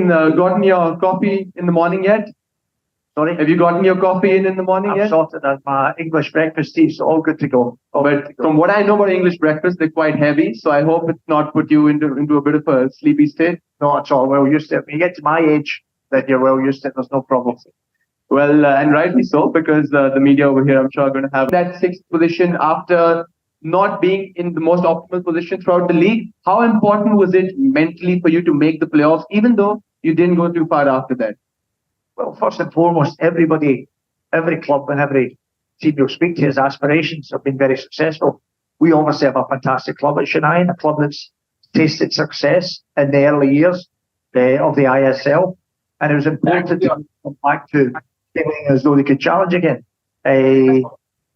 gotten your coffee in the morning yet? Sorry? Have you gotten your coffee in the morning yet? I've sorted out my English breakfast tea, so all good to go. From what I know about English breakfast, they're quite heavy, so I hope it's not put you into a bit of a sleepy state. No, it's all well used to it. When you get to my age, then you're well used to it. There's no problem. Well, and rightly so, because the media over here, I'm sure, are going to have that sixth position after not being in the most optimal position throughout the league. How important was it mentally for you to make the playoffs, even though you didn't go too far after that? Well, first and foremost, everybody, every club and every team you'll speak to, his aspirations have been very successful. We obviously have a fantastic club at Chennaiyin, a club that's tasted success in the early years of the ISL. And it was important to come back to feeling as though they could challenge again.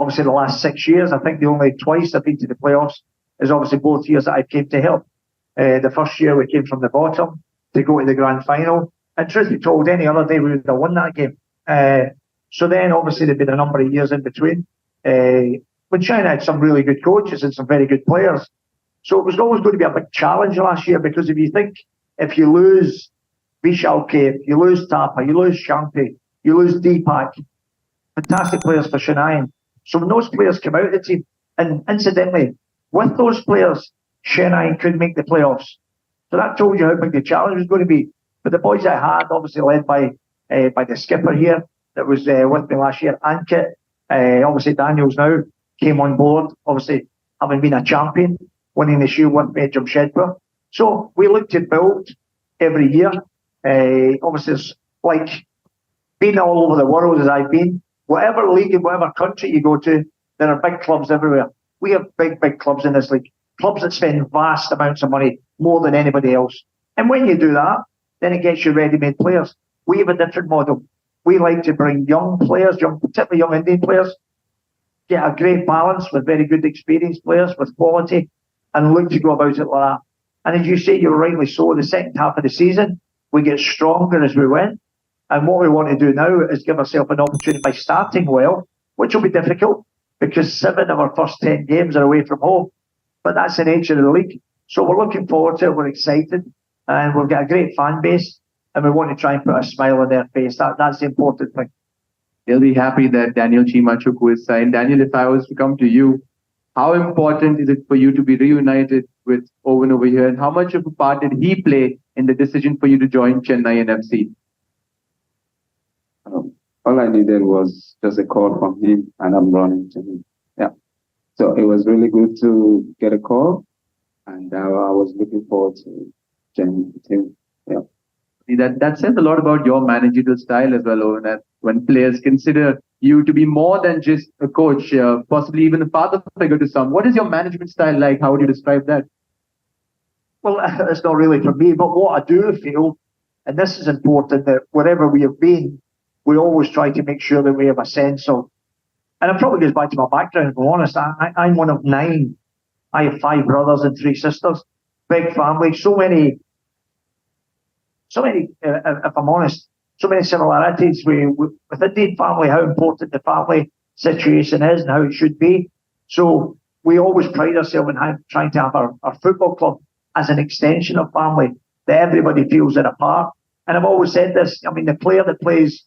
Obviously, the last 6 years, I think the only twice I've been to the playoffs is obviously both years that I came to help. The first year we came from the bottom to go to the grand final. And truth be told, any other day we would have won that game. So then, obviously, there'd been a number of years in between. But China had some really good coaches and some very good players. So it was always going to be a big challenge last year, because if you lose Vishalke, if you lose Tapa, you lose Shanti, you lose Deepak, fantastic players for Chennaiyin. So when those players come out of the team, and incidentally, with those players, Chennaiyin could make the playoffs. So that told you how big the challenge was going to be. But the boys I had, obviously led by the skipper here, that was with me last year, Ankit. Obviously Daniel's now came on board, obviously having been a champion, winning the Shield with me at Jamshedpur. So we look to build every year. Obviously it's like being all over the world as I've been. Whatever league in whatever country you go to, there are big clubs everywhere. We have big clubs in this league. Clubs that spend vast amounts of money, more than anybody else. And when you do that, then it gets you ready-made players. We have a different model. We like to bring young players, particularly young Indian players, get a great balance with very good experienced players with quality, and look to go about it like that. And as you say, you're rightly so, the second half of the season, we get stronger as we went. And what we want to do now is give ourselves an opportunity by starting well, which will be difficult because 7 of our first 10 games are away from home. But that's the nature of the league. So we're looking forward to it. We're excited. And we've got a great fan base. And we want to try and put a smile on their face. That's the important thing. They'll be happy that Daniel Chima Chukwu is signed. Daniel, if I was to come to you, how important is it for you to be reunited with Owen over here? And how much of a part did he play in the decision for you to join Chennaiyin FC? All I needed was just a call from him, and I'm running to him. Yeah. So it was really good to get a call, and I was looking forward to joining the team. Yeah. That says a lot about your managerial style as well, Owen. That when players consider you to be more than just a coach, possibly even a father figure to some. What is your management style like? How would you describe that? Well, it's not really for me, but what I do feel, and this is important, that wherever we have been, we always try to make sure that we have a sense of, and it probably goes back to my background, if I'm honest. I'm one of 9. I have 5 brothers and 3 sisters. Big family, so many, if I'm honest, so many similarities with the Indian family, how important the family situation is and how it should be. So we always pride ourselves in trying to have our football club as an extension of family, that everybody feels it a part. And I've always said this, I mean, the player that plays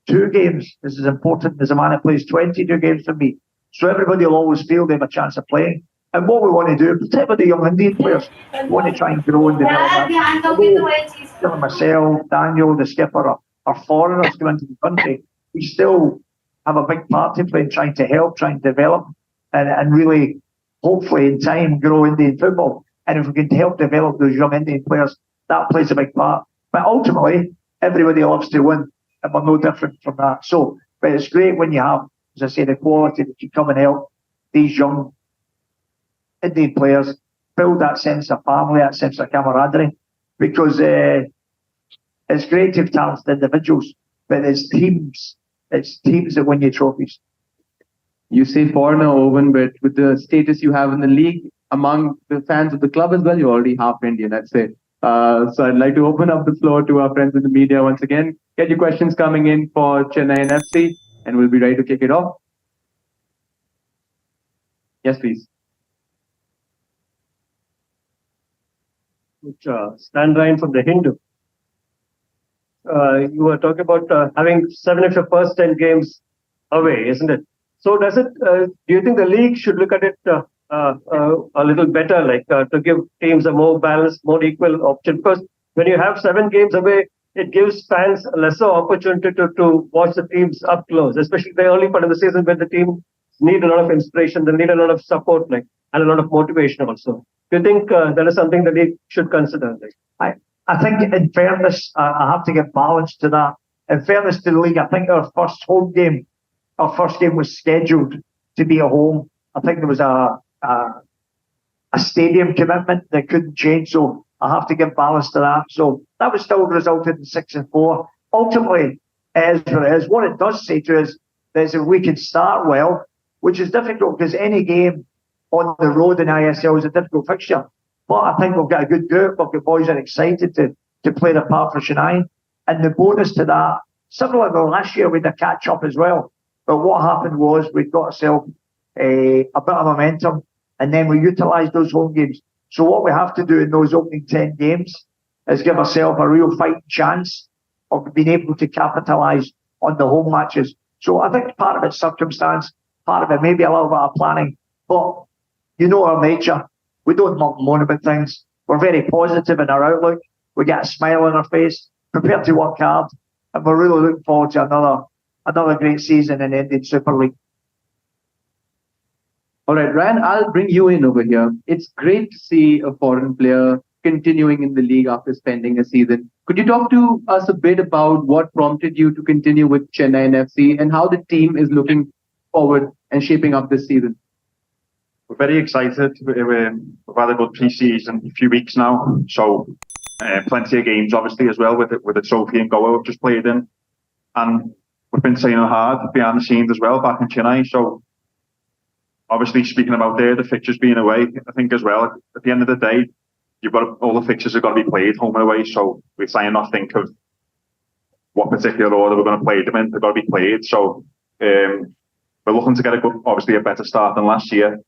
2 games is as important as a man that plays 22 games for me. So everybody will always feel they have a chance of playing. And what we want to do, particularly the young Indian players, we want to try and grow and develop that. Myself, Daniel, the skipper, are foreigners coming into the country. We still have a big part to play in trying to help, trying to develop, and really, hopefully, in time, grow Indian football. And if we can help develop those young Indian players, that plays a big part. But ultimately, everybody loves to win, and we're no different from that. So, but it's great when you have, as I say, the quality that can come and help these young Indian players build that sense of family, that sense of camaraderie, because it's great to have talented individuals, but it's teams that win you trophies. You say foreigner, Owen, but with the status you have in the league, among the fans of the club as well, you're already half Indian, I'd say. So I'd like to open up the floor to our friends in the media once again. Get your questions coming in for Chennaiyin FC, and we'll be ready to kick it off. Yes, please. Stan Ryan from the Hindu. you were talking about having 7 of your first 10 games away, isn't it? So does it? Do you think the league should look at it a little better, like to give teams a more balanced, more equal option? Because when you have 7 games away, it gives fans a lesser opportunity to watch the teams up close, especially the early part of the season when the team need a lot of inspiration, they need a lot of support, like, and a lot of motivation also. Do you think that is something that they should consider? Like? I think, in fairness, I have to give balance to that. In fairness to the league, I think our first game was scheduled to be at home. I think there was a stadium commitment that couldn't change, so I have to give balance to that. So that was still resulted in 6-4. Ultimately, as it is, what it does say to us is that we can start well, which is difficult because any game on the road in ISL is a difficult fixture. But I think we've got a good group. We've got boys that are excited to play their part for Chennaiyin. And the bonus to that, similar to last year, we had a catch up as well. But what happened was we got ourselves a bit of momentum, and then we utilised those home games. So what we have to do in those opening 10 games is give ourselves a real fighting chance of being able to capitalise on the home matches. So I think part of it's circumstance, part of it maybe a little bit of planning, but you know our nature. We don't moan about things. We're very positive in our outlook. We get a smile on our face, prepared to work hard, and we're really looking forward to another great season in the Indian Super League. All right, Ryan, I'll bring you in over here. It's great to see a foreign player continuing in the league after spending a season. Could you talk to us a bit about what prompted you to continue with Chennaiyin FC and how the team is looking forward and shaping up this season? We're very excited. We've had a good pre-season, a few weeks now, so plenty of games obviously as well with the trophy and Goa we've just played in, and we've been training hard behind the scenes as well back in Chennai. So obviously speaking about the fixtures being away, I think as well at the end of the day, all the fixtures have got to be played home and away. So we're trying not think of what particular order we're going to play them in. They've got to be played. So we're looking to get obviously a better start than last year.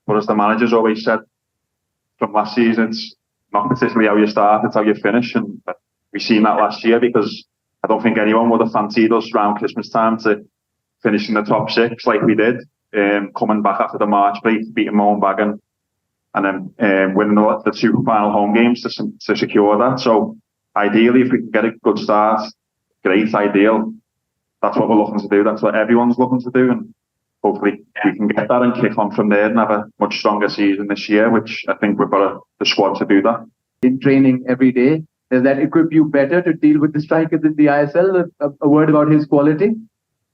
But as the manager's always said from last season, it's not particularly how you start, it's how you finish. And we've seen that last year because I don't think anyone would have fancied us around Christmas time to finish in the top 6 like we did, coming back after the March break, beating Mohnbagan, and then winning the 2 final home games to secure that. So ideally, if we can get a good start, great, ideal. That's what we're looking to do. That's what everyone's looking to do. And hopefully we can get that and kick on from there and have a much stronger season this year, which I think we've got the squad to do that. In training every day, does that equip you better to deal with the strikers in the ISL? A word about his quality?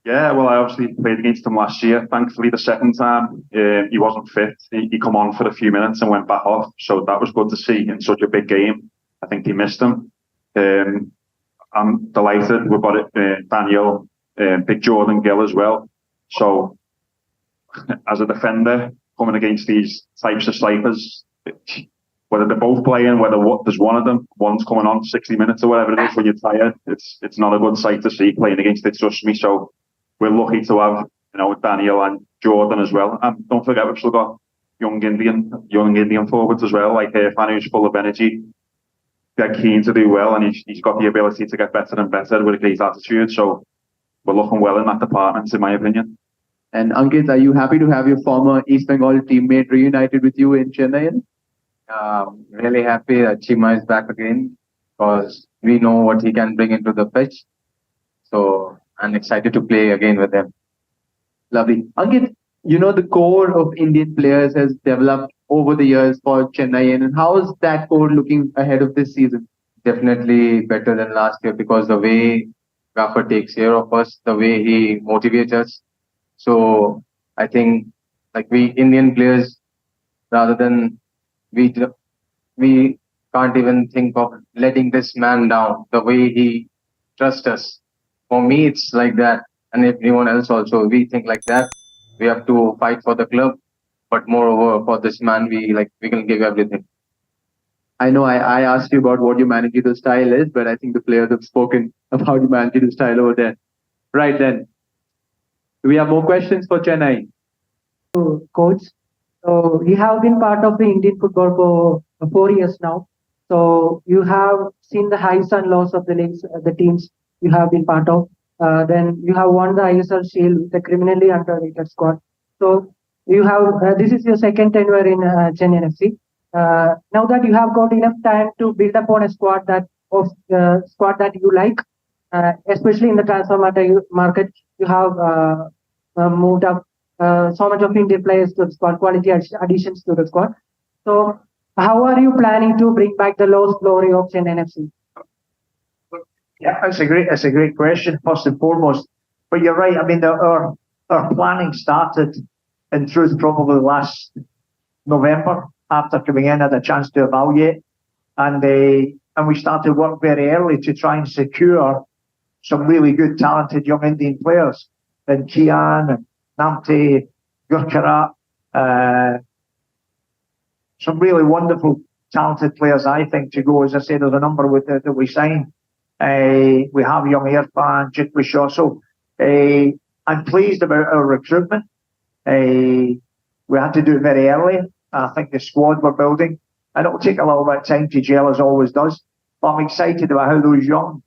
Yeah, well, I obviously played against him last year. Thankfully, the second time he wasn't fit. He come on for a few minutes and went back off. So that was good to see in such a big game. I think he missed him. I'm delighted we've got it, Daniel, Big Jordan Gill as well. So as a defender, coming against these types of strikers, whether they're both playing, whether there's one of them, one's coming on 60 minutes or whatever it is when you're tired, it's not a good sight to see playing against it, trust me. So we're lucky to have, Daniel and Jordan as well. And don't forget, we've still got young Indian forwards as well, like Irfan, who's full of energy. They're keen to do well, and he's got the ability to get better and better with a great attitude. So we're looking well in that department, in my opinion. And Ankit, are you happy to have your former East Bengal teammate reunited with you in Chennai? Really happy that Chima is back again because we know what he can bring into the pitch. So I'm excited to play again with him. Lovely. Ankit, the core of Indian players has developed over the years for Chennai, and how is that core looking ahead of this season? Definitely better than last year because the way Gaffer takes care of us, the way he motivates us. So I think we Indian players, rather than we can't even think of letting this man down, the way he trusts us. For me, it's like that. And everyone else also, we think like that. We have to fight for the club. But moreover, for this man, we can give everything. I know I asked you about what your managerial style is, but I think the players have spoken about your managerial style over there. Right then. Do we have more questions for Chennai? Coach, so you have been part of the Indian football for 4 years now. So you have seen the highs and lows of the leagues, the teams you have been part of. Then you have won the ISL Shield with a criminally underrated squad. So you have this is your second tenure in Chennaiyin FC. Now that you have got enough time to build upon a squad that you like, especially in the transfer market, you have moved up so much of Indian players to the squad, quality additions to the squad. So how are you planning to bring back the lost glory of Chennaiyin FC? Yeah, that's a great question, first and foremost. But you're right. I mean, our planning started in truth probably last November after coming in, had a chance to evaluate, and we started work very early to try and secure some really good, talented young Indian players, and Kian and Namte, Gurkarat, some really wonderful, talented players, I think, to go. As I said, there's a number that we signed. We have young Irfan, Jitwi Shaw. So I'm pleased about our recruitment. We had to do it very early. I think the squad we're building, and it'll take a little bit of time to gel, as always does. But I'm excited about how those young,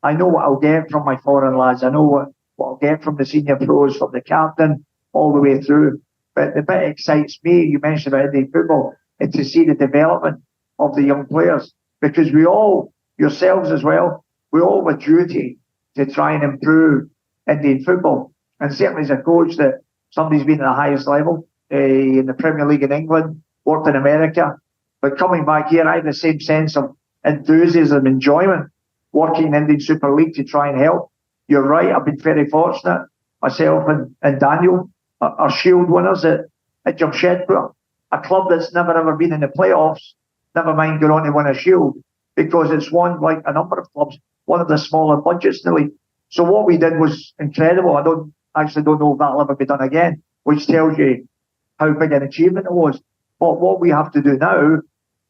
I know what I'll get from my foreign lads. I know what I'll get from the senior pros, from the captain, all the way through. But the bit that excites me, you mentioned about Indian football, is to see the development of the young players. Because we all, yourselves as well, we all have a duty to try and improve Indian football. And certainly as a coach, that somebody's been at the highest level in the Premier League in England, worked in America. But coming back here, I have the same sense of enthusiasm, enjoyment, working in Indian Super League to try and help. You're right, I've been very fortunate. Myself and Daniel are Shield winners at Jamshedpur, a club that's never ever been in the playoffs, never mind going on to win a Shield, because it's one, like a number of clubs, one of the smaller budgets in the league. So what we did was incredible. I don't know if that'll ever be done again, which tells you how big an achievement it was. But what we have to do now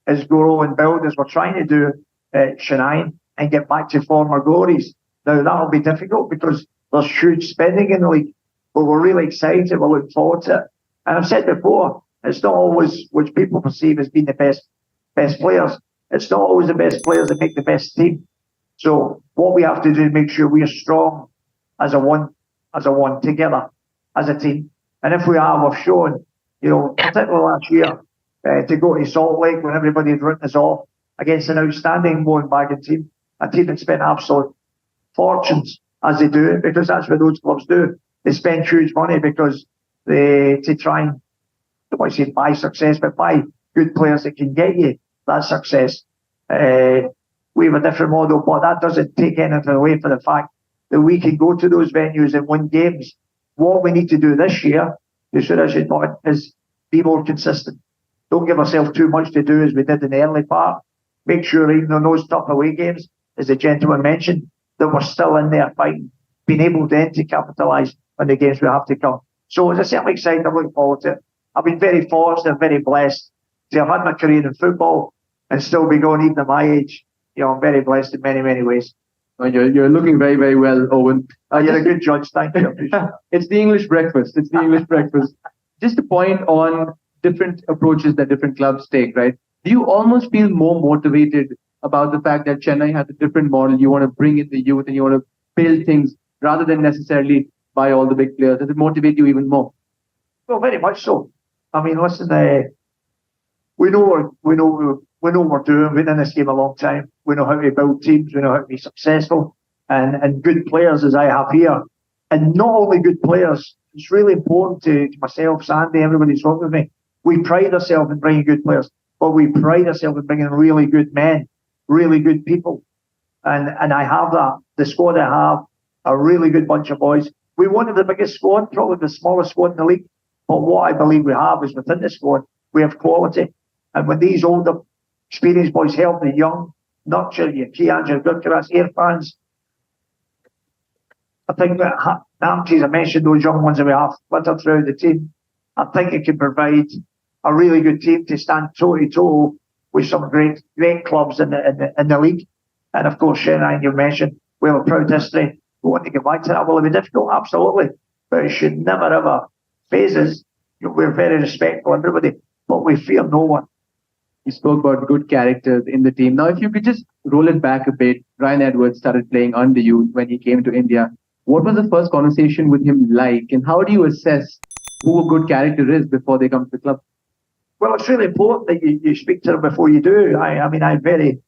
is grow and build, as we're trying to do at Chennaiyin, and get back to former glories. Now, that'll be difficult because there's huge spending in the league, but we're really excited. We're looking forward to it. And I've said before, it's not always which people perceive as being the best players. It's not always the best players that make the best team. So what we have to do is make sure we are strong as a one together, as a team. And if we are, we've shown, particularly last year, to go to Salt Lake when everybody had written us off against an outstanding Mohenbagan team, a team that spent absolute fortunes, as they do, because that's what those clubs do. They spend huge money because to try and, I don't want to say buy success, but buy good players that can get you that success. We have a different model, but that doesn't take anything away from the fact that we can go to those venues and win games. What we need to do this year, is be more consistent. Don't give ourselves too much to do as we did in the early part. Make sure even on those tough away games, as the gentleman mentioned, that we're still in there fighting, being able then to capitalise on the games we have to come. So as I said, I'm excited, I'm looking forward to it. I've been very fortunate, very blessed to have had my career in football and still be going even at my age. I'm very blessed in many, many ways. You're looking very, very well, Owen. You're a good judge, thank you. It's the English breakfast. Just a point on different approaches that different clubs take, right? Do you almost feel more motivated about the fact that Chennai has a different model? You want to bring in the youth and you want to build things rather than necessarily buy all the big players. Does it motivate you even more? Well, very much so. I mean, listen, we know what we're doing. We've been in this game a long time. We know how to build teams. We know how to be successful and good players, as I have here. And not only good players, it's really important to myself, Sandy, everybody who's worked with me. We pride ourselves in bringing good players, but we pride ourselves in bringing really good men, really good people. And I have that. The squad I have, a really good bunch of boys. We wanted the biggest squad, probably the smallest squad in the league. But what I believe we have is within the squad, we have quality. And when these older, experienced boys help the young, nurture your Kians, your Gurkarats, Irfans, I think that Namties, I mentioned those young ones that we have flittered throughout the team. I think it can provide a really good team to stand toe-to-toe with some great clubs in the league. And of course, Chennaiyin, you mentioned, we have a proud history. We want to get back to that. Will it be difficult? Absolutely. But it should never ever phase us. We're very respectful of everybody, but we fear no one. You spoke about good characters in the team. Now, if you could just roll it back a bit, Ryan Edwards started playing under you when he came to India. What was the first conversation with him like, and how do you assess who a good character is before they come to the club? Well, it's really important that you speak to them before you do. I mean, I'm very,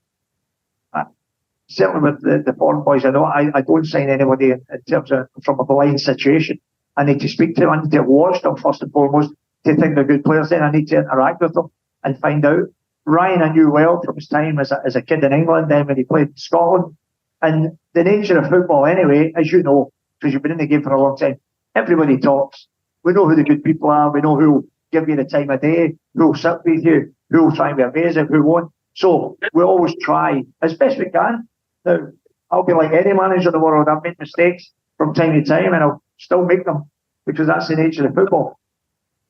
certainly with the foreign boys, I know I don't sign anybody in terms of from a blind situation. I need to speak to them. I need to watch them first and foremost to think they're good players. Then I need to interact with them and find out. Ryan, I knew well from his time as a kid in England, then when he played in Scotland. And the nature of football, anyway, as you know, because you've been in the game for a long time, everybody talks. We know who the good people are. We know who will give you the time of day, who will sit with you, who will try and be amazing, who won't. So we always try as best we can. Now, I'll be like any manager in the world. I've made mistakes from time to time, and I'll still make them because that's the nature of football.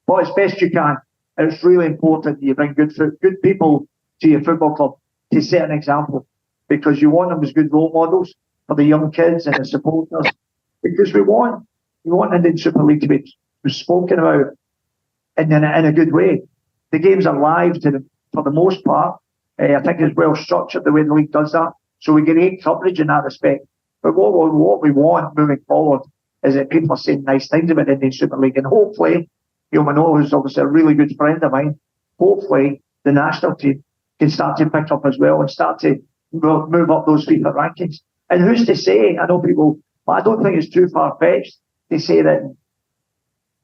But as best you can, it's really important that you bring good people to your football club to set an example, because you want them as good role models for the young kids and the supporters. Because we want Indian Super League to be spoken about in a good way. The games are live for the most part. I think it's well structured the way the league does that, so we get great coverage in that respect. But what we want moving forward is that people are saying nice things about the Indian Super League, and hopefully, Manolo, who's obviously a really good friend of mine, hopefully the national team can start to pick up as well and start to move up those FIFA rankings. And who's to say? I know people, but I don't think it's too far-fetched to say that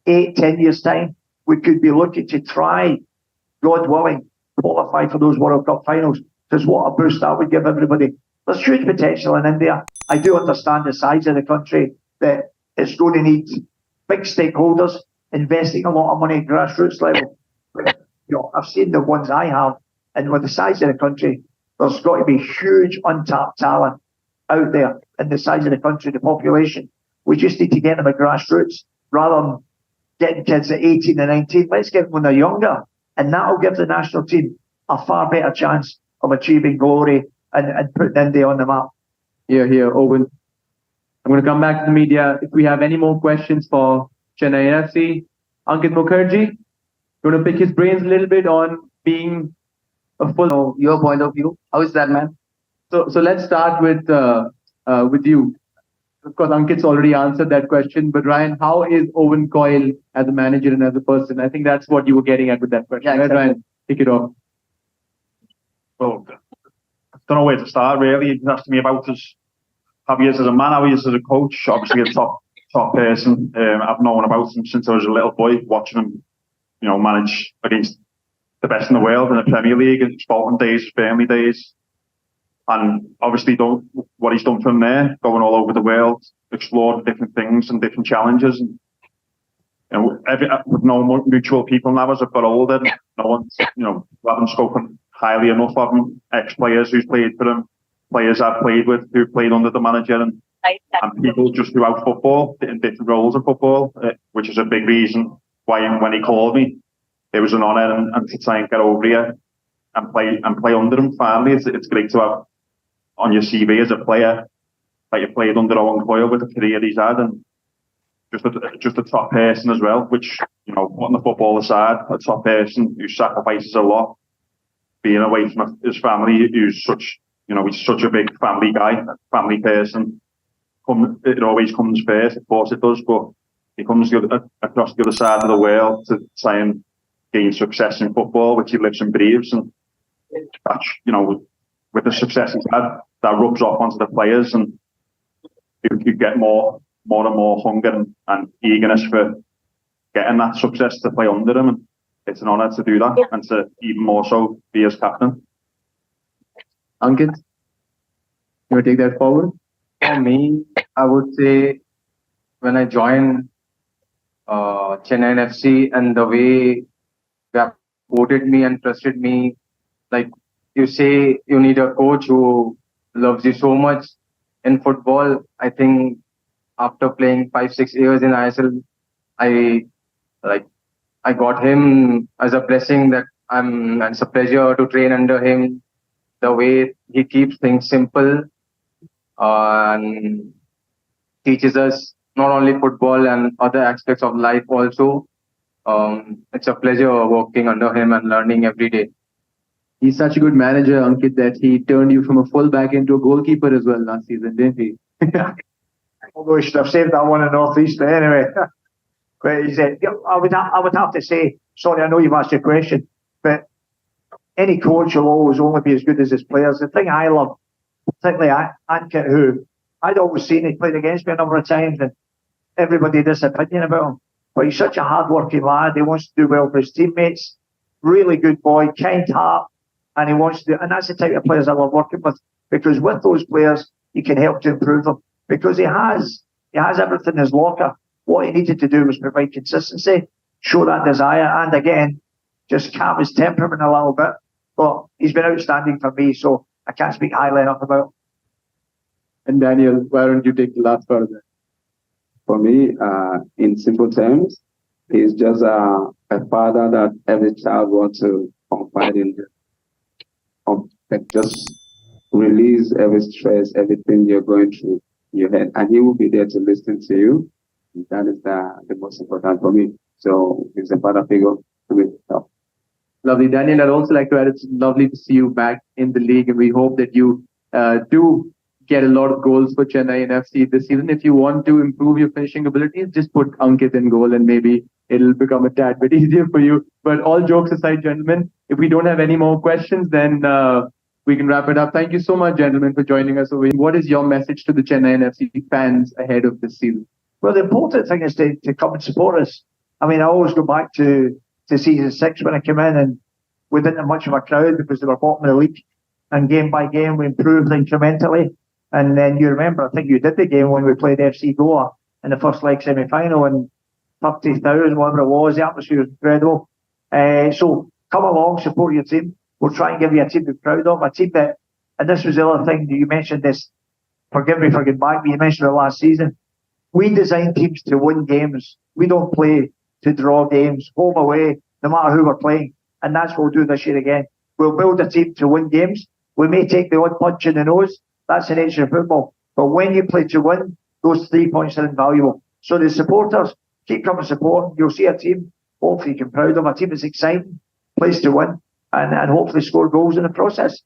in 8-10 years' time, we could be looking to try, God willing, qualify for those World Cup finals. Because what a boost that would give everybody. There's huge potential in India. I do understand the size of the country, that it's going to need big stakeholders investing a lot of money at grassroots level. But, I've seen the ones I have, and with the size of the country, there's got to be huge untapped talent out there in the size of the country, the population. We just need to get them at grassroots rather than getting kids at 18 and 19. Let's get them when they're younger, and that'll give the national team a far better chance of achieving glory and putting India on the map. Here, Owen. I'm going to come back to the media. If we have any more questions for Chennaiyin FC, Ankit Mukherjee, going to pick his brains a little bit on being a full. Your point of view, how is that, man? So let's start with you. Of course, Ankit's already answered that question, but Ryan, how is Owen Coyle as a manager and as a person? I think that's what you were getting at with that question. Yeah, exactly. Ryan, kick it off. Well, I don't know where to start really. You asked me about how he is as a man, how he is as a coach. Obviously, a top person. I've known about him since I was a little boy, watching him, manage against the best in the world in the Premier League, in Bolton days, Burnley days. And obviously, what he's done from there, going all over the world, exploring different things and different challenges. And with no mutual people now as I've got older, no one's, haven't spoken highly enough of him. Ex-players who's played for him, players I've played with who played under the manager, and people just throughout football in different roles of football, which is a big reason why when he called me, it was an honour and to try and get over here and play under him. Finally, it's great to have on your CV as a player that you played under Owen Coyle with the career he's had, and just a top person as well. Which putting the football aside, a top person who sacrifices a lot, being away from his family, who's such he's such a big family guy, family person. It always comes first, of course it does, but he comes across the other side of the world to try and gain success in football, which he lives and breathes, and that's with the success he's had, that rubs off onto the players, and you get more and more hunger and eagerness for getting that success to play under him, and it's an honour to do that, and to even more so be his captain. Ankit, you want to take that forward? For me, I would say when I joined Chennaiyin FC and the way they have supported me and trusted me, like you say, you need a coach who loves you so much in football. I think after playing 5-6 years in ISL, I got him as a blessing and it's a pleasure to train under him. The way he keeps things simple and teaches us not only football and other aspects of life also. It's a pleasure working under him and learning every day. He's such a good manager, Ankit, that he turned you from a fullback into a goalkeeper as well last season, didn't he? Although he should have saved that one in North East anyway. But he said, I would have to say, sorry, I know you've asked your question, but any coach will always only be as good as his players. The thing I love, particularly Ankit, who I'd always seen, he played against me a number of times, and everybody had this opinion about him. But he's such a hard-working lad. He wants to do well for his teammates. Really good boy, kind heart, and he wants to. And that's the type of players I love working with, because with those players, you can help to improve them. Because he has everything in his locker. What he needed to do was provide consistency, show that desire, and again, just calm his temperament a little bit. But he's been outstanding for me, so I can't speak highly enough about him. And Daniel, why don't you take the last part of that? For me, in simple terms, he's just a father that every child wants to confide in. Just release every stress, everything you're going through your head, and he will be there to listen to you. That is the most important for me. So he's a father figure to me. So. Lovely. Daniel, I'd also like to add, it's lovely to see you back in the league, and we hope that you do get a lot of goals for Chennaiyin FC this season. If you want to improve your finishing abilities, just put Ankit in goal and maybe it'll become a tad bit easier for you. But all jokes aside, gentlemen, if we don't have any more questions, then we can wrap it up. Thank you so much, gentlemen, for joining us. What is your message to the Chennaiyin FC fans ahead of this season? Well, the important thing is to come and support us. I mean, I always go back to season 6 when I came in, and we didn't have much of a crowd because they were bottom of the league. And game by game, we improved incrementally. And then you remember, I think you did the game when we played FC Goa in the first leg semi-final, and 30,000, whatever it was, the atmosphere was incredible. So come along, support your team. We'll try and give you a team to be proud of, a team that, and this was the other thing, you mentioned this, forgive me for getting back, but you mentioned it last season. We design teams to win games. We don't play to draw games, home away, no matter who we're playing. And that's what we'll do this year again. We'll build a team to win games. We may take the odd punch in the nose. That's the nature of football. But when you play to win, those 3 points are invaluable. So the supporters, keep coming support. You'll see a team, hopefully you can proud of, a team that's exciting, plays to win, and hopefully score goals in the process.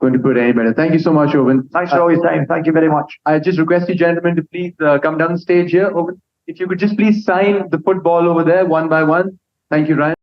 Going to put it any better. Thank you so much, Owen. Thanks for all your time. Thank you very much. I just request you, gentlemen, to please come down the stage here. Owen, if you could just please sign the football over there one by one. Thank you, Ryan.